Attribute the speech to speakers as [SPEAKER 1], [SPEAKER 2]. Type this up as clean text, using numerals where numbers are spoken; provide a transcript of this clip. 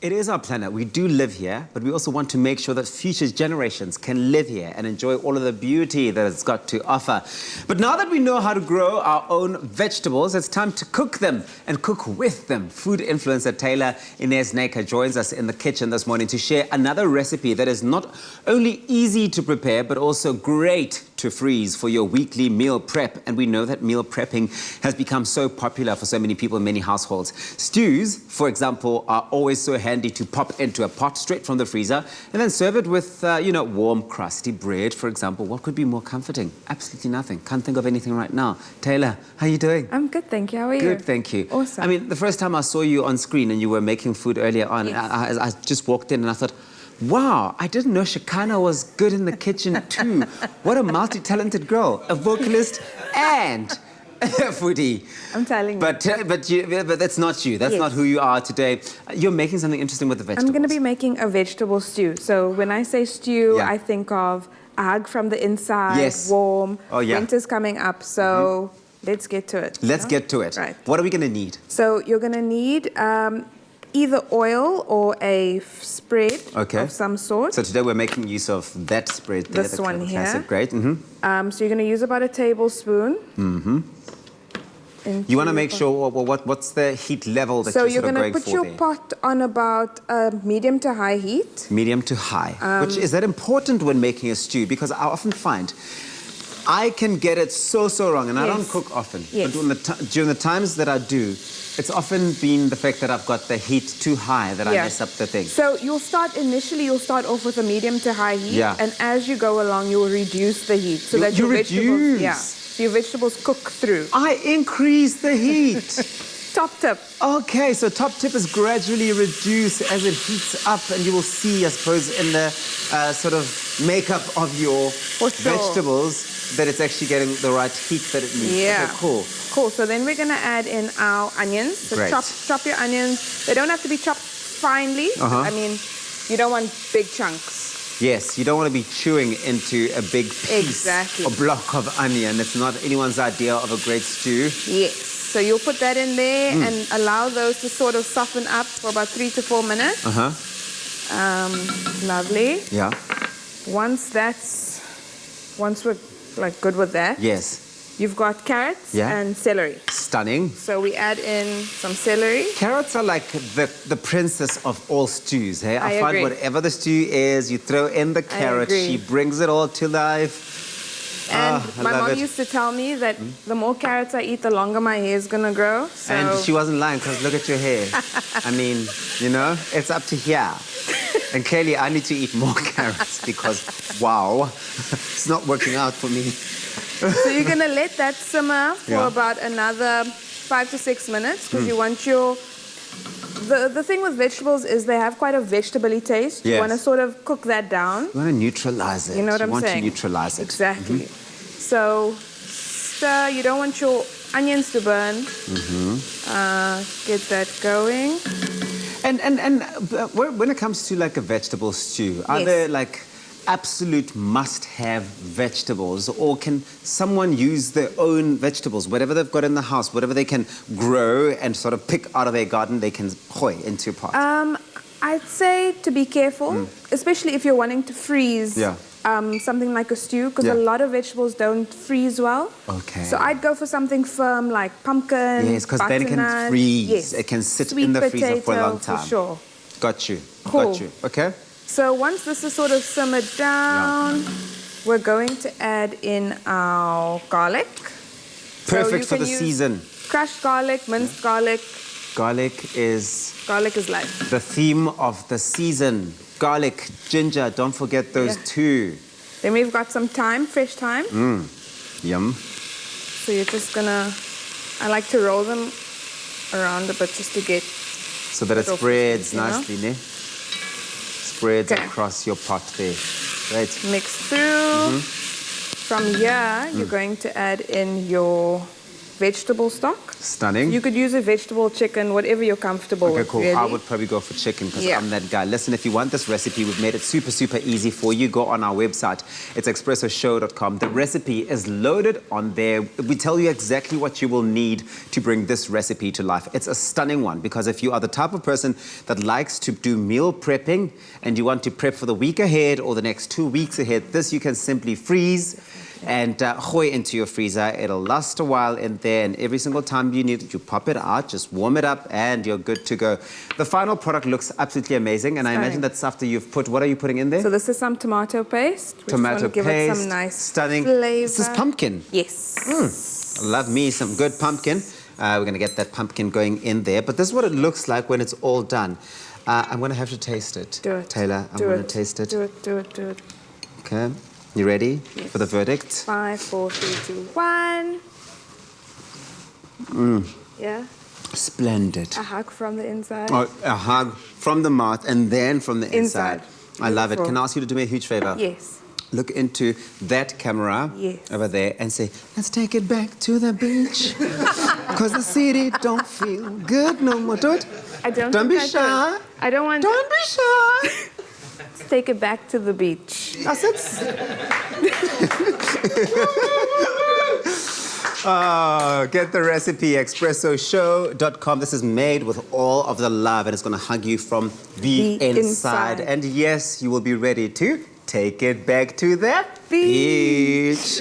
[SPEAKER 1] It is our planet. We do live here, but we also want to make sure that future generations can live here and enjoy all of the beauty that it's got to offer. But now that we know how to grow our own vegetables, it's time to cook them and cook with them. Food influencer Tayla-Inez Naika joins us in the kitchen this morning to share another recipe that is not only easy to prepare, but also great to freeze for your weekly meal prep. And we know that meal prepping has become so popular for so many people in many households. Stews, for example, are always so handy to pop into a pot straight from the freezer and then serve it with, warm, crusty bread, for example. What could be more comforting? Absolutely nothing. Can't think of anything right now. Taylor, how are you doing?
[SPEAKER 2] I'm good, thank you. How are you?
[SPEAKER 1] Good, thank you.
[SPEAKER 2] Awesome.
[SPEAKER 1] I mean, the first time I saw you on screen and you were making food earlier on,
[SPEAKER 2] yes.
[SPEAKER 1] I just walked in and I thought, wow, I didn't know Shekana was good in the kitchen too. What a multi-talented girl, a vocalist and a foodie.
[SPEAKER 2] I'm telling you.
[SPEAKER 1] But that's not you. That's
[SPEAKER 2] yes.
[SPEAKER 1] not who you are today. You're making something interesting with the vegetables.
[SPEAKER 2] I'm going to be making a vegetable stew. So when I say stew, I think of a hug from the inside,
[SPEAKER 1] yes.
[SPEAKER 2] warm.
[SPEAKER 1] Oh, yeah.
[SPEAKER 2] Winter's coming up, so let's get to it.
[SPEAKER 1] Let's get to it.
[SPEAKER 2] Right.
[SPEAKER 1] What are we going to need?
[SPEAKER 2] So you're going to need either oil or a spread of some sort.
[SPEAKER 1] So today we're making use of that spread there.
[SPEAKER 2] This one here.
[SPEAKER 1] Classic, great.
[SPEAKER 2] So you're going to use about a tablespoon.
[SPEAKER 1] You want to make sure what's the heat level that you're sort of going for there?
[SPEAKER 2] So you're going to put your pot on about medium to high heat.
[SPEAKER 1] Medium to high. Which is that important when making a stew? Because I often find I can get it so wrong, and I don't cook often.
[SPEAKER 2] Yes.
[SPEAKER 1] But during the times that I do, it's often been the fact that I've got the heat too high that I mess up the thing.
[SPEAKER 2] So you'll start off with a medium to high heat, and as you go along, you'll reduce the heat so that your vegetables cook through.
[SPEAKER 1] I increase the heat.
[SPEAKER 2] Top tip.
[SPEAKER 1] Okay, so top tip is gradually reduce as it heats up, and you will see, I suppose, in the sort of makeup of your vegetables that it's actually getting the right heat that it needs.
[SPEAKER 2] Yeah.
[SPEAKER 1] Okay, cool.
[SPEAKER 2] Cool. So then we're going to add in our onions. So chop your onions. They don't have to be chopped finely. I mean, you don't want big chunks.
[SPEAKER 1] Yes, you don't want to be chewing into a big piece or block of onion. It's not anyone's idea of a great stew.
[SPEAKER 2] Yes. So you'll put that in there and allow those to sort of soften up for about 3 to 4 minutes. Lovely.
[SPEAKER 1] Yeah.
[SPEAKER 2] Once we're like good with that.
[SPEAKER 1] Yes.
[SPEAKER 2] You've got carrots and celery.
[SPEAKER 1] Stunning.
[SPEAKER 2] So we add in some celery.
[SPEAKER 1] Carrots are like the princess of all stews. Hey? I find
[SPEAKER 2] agree.
[SPEAKER 1] whatever the stew is, you throw in the carrot, she brings it all to life.
[SPEAKER 2] And my mom used to tell me that the more carrots I eat, the longer my hair is going to grow. So.
[SPEAKER 1] And she wasn't lying, because look at your hair. I mean, it's up to here. And clearly, I need to eat more carrots because, wow, it's not working out for me.
[SPEAKER 2] So you're going to let that simmer for about another 5 to 6 minutes, because you want your... The thing with vegetables is they have quite a vegetable-y taste. You want to sort of cook that down.
[SPEAKER 1] You want to neutralize it.
[SPEAKER 2] You know what I'm saying?
[SPEAKER 1] You want to neutralize it.
[SPEAKER 2] Exactly. So stir. You don't want your onions to burn. Get that going.
[SPEAKER 1] And when it comes to like a vegetable stew, are there like absolute must-have vegetables, or can someone use their own vegetables, whatever they've got in the house, whatever they can grow and sort of pick out of their garden, they can hoy into a pot?
[SPEAKER 2] I'd say to be careful, especially if you're wanting to freeze something like a stew, because a lot of vegetables don't freeze well. Okay. So I'd go for something firm like pumpkin,
[SPEAKER 1] yes, because then it can freeze. Yes. It can sit in the freezer for a long time.
[SPEAKER 2] For sure.
[SPEAKER 1] Got you.
[SPEAKER 2] Cool.
[SPEAKER 1] Got you. Okay.
[SPEAKER 2] So once this is sort of simmered down, we're going to add in our garlic.
[SPEAKER 1] Perfect for the season.
[SPEAKER 2] Crushed garlic, minced garlic.
[SPEAKER 1] Garlic is
[SPEAKER 2] life.
[SPEAKER 1] The theme of the season. Garlic, ginger, don't forget those two.
[SPEAKER 2] Then we've got some thyme, fresh thyme.
[SPEAKER 1] Yum.
[SPEAKER 2] So you're just gonna, I like to roll them around a bit just to get...
[SPEAKER 1] So that it spreads nicely, ne? Spreads across your pot there. Right.
[SPEAKER 2] Mix through. From here, you're going to add in your vegetable stock.
[SPEAKER 1] Stunning.
[SPEAKER 2] You could use a vegetable, chicken, whatever you're comfortable with.
[SPEAKER 1] Okay, cool.
[SPEAKER 2] Really.
[SPEAKER 1] I would probably go for chicken because I'm that guy. Listen, if you want this recipe, we've made it super, super easy for you. Go on our website. It's expressoshow.com. The recipe is loaded on there. We tell you exactly what you will need to bring this recipe to life. It's a stunning one because if you are the type of person that likes to do meal prepping and you want to prep for the week ahead or the next 2 weeks ahead, this you can simply freeze and gooi into your freezer. It'll last a while in there, and every single time you need it, you pop it out, just warm it up, and you're good to go. The final product looks absolutely amazing, and I imagine that's after you've put, what are you putting in there?
[SPEAKER 2] So this is some tomato paste.
[SPEAKER 1] Tomato
[SPEAKER 2] give
[SPEAKER 1] paste,
[SPEAKER 2] it some nice
[SPEAKER 1] stunning
[SPEAKER 2] flavor.
[SPEAKER 1] This is pumpkin.
[SPEAKER 2] Yes.
[SPEAKER 1] Love me some good pumpkin. We're going to get that pumpkin going in there, but this is what it looks like when it's all done. I'm going to have to taste it.
[SPEAKER 2] Do it.
[SPEAKER 1] Taylor, I'm going to taste it.
[SPEAKER 2] Do it, do it, do it.
[SPEAKER 1] Okay. You ready for the verdict?
[SPEAKER 2] 5, 4, 3, 2, 1. Yeah.
[SPEAKER 1] Splendid.
[SPEAKER 2] A hug from the inside.
[SPEAKER 1] Oh, a hug from the mouth and then from the inside. I love it. Can I ask you to do me a huge favor?
[SPEAKER 2] Yes.
[SPEAKER 1] Look into that camera over there and say, let's take it back to the beach. Because the city don't feel good no more. Do it. Don't be shy.
[SPEAKER 2] I don't want...
[SPEAKER 1] Don't be shy.
[SPEAKER 2] Let's take it back to the beach.
[SPEAKER 1] That's it. Oh, get the recipe, expressoshow.com. This is made with all of the love and it's going to hug you from the inside. And yes, you will be ready to take it back to the beach.